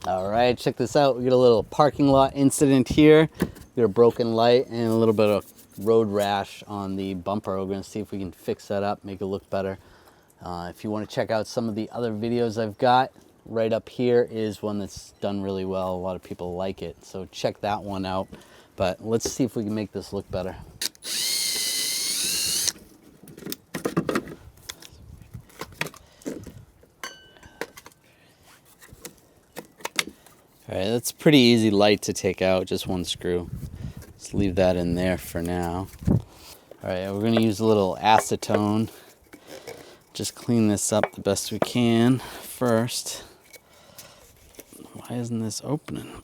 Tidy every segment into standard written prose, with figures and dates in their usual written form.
All right, check this out. We got a little parking lot incident here. We got a broken light and a little bit of road rash on the bumper. We're gonna see if we can fix that up, make it look better. If you want to check out some of the other videos I've got, right up here is one that's done really well. A lot of people like it, so check that one out. But let's see if we can make this look better. All right, that's a pretty easy light to take out, just one screw. Let's leave that in there for now. All right, we're gonna use a little acetone. Just clean this up the best we can first. Why isn't this opening?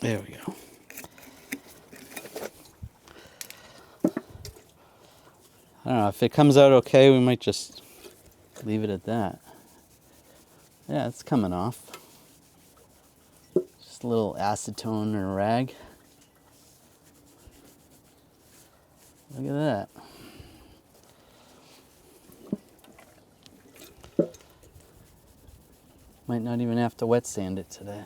There we go. I don't know, if it comes out okay, we might just leave it at that. Yeah, it's coming off. Just a little acetone or rag. Look at that. Might not even have to wet sand it today.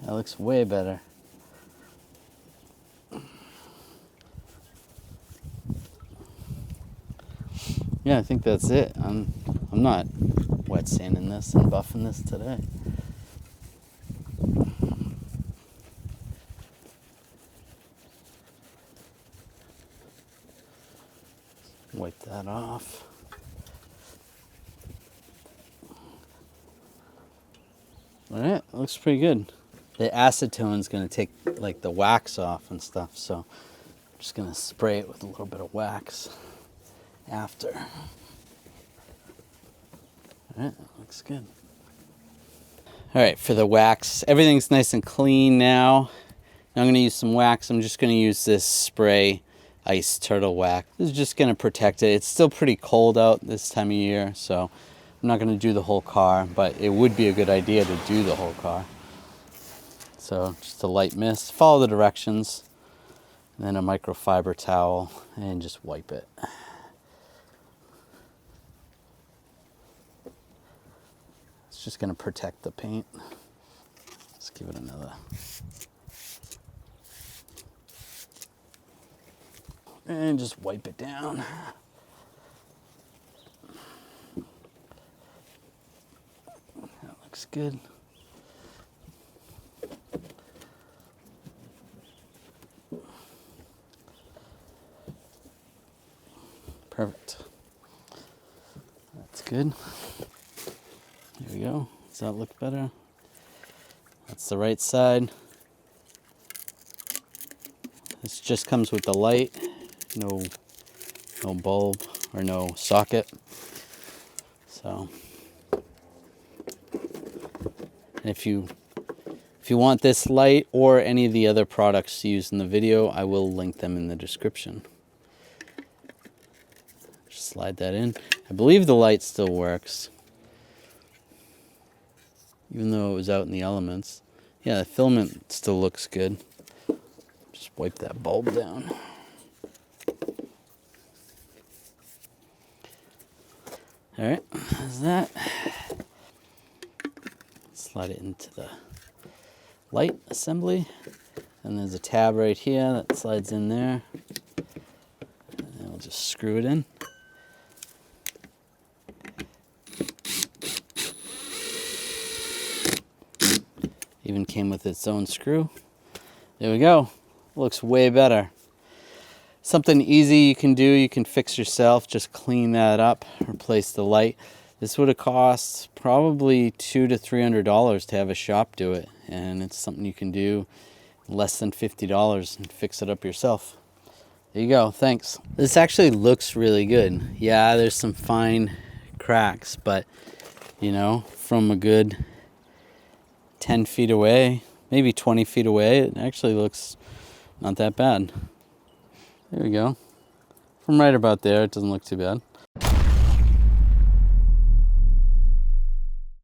That looks way better. Yeah, I think that's it. I'm not wet sanding this and buffing this today. Wipe that off. All right, looks pretty good. The acetone is going to take like the wax off and stuff, so I'm just going to spray it with a little bit of wax after. All right, that looks good. All right, for the wax, everything's nice and clean now. Now I'm going to use some wax. I'm just going to use this spray ice turtle wax. This is just going to protect it. It's still pretty cold out this time of year, so I'm not going to do the whole car, but it would be a good idea to do the whole car. So just a light mist, follow the directions, and then a microfiber towel, and just wipe it. It's just going to protect the paint. Let's give it another. And just wipe it down. That looks good. Perfect. That's good. There we go. Does that look better? That's the right side. This just comes with the light. No bulb or no socket. So, and if you want this light or any of the other products used in the video, I will link them in the description. Just slide that in. I believe the light still works, even though it was out in the elements. Yeah, the filament still looks good. Just wipe that bulb down. All right, there's that. Slide it into the light assembly. And there's a tab right here that slides in there. And then we'll just screw it in. Even came with its own screw. There we go. Looks way better. Something easy you can do, you can fix yourself, just clean that up, replace the light. This would have cost probably $200 to $300 to have a shop do it, and it's something you can do less than $50 and fix it up yourself. There you go, thanks. This actually looks really good. Yeah, there's some fine cracks, but you know, from a good 10 feet away, maybe 20 feet away, it actually looks not that bad. There we go. From right about there, it doesn't look too bad.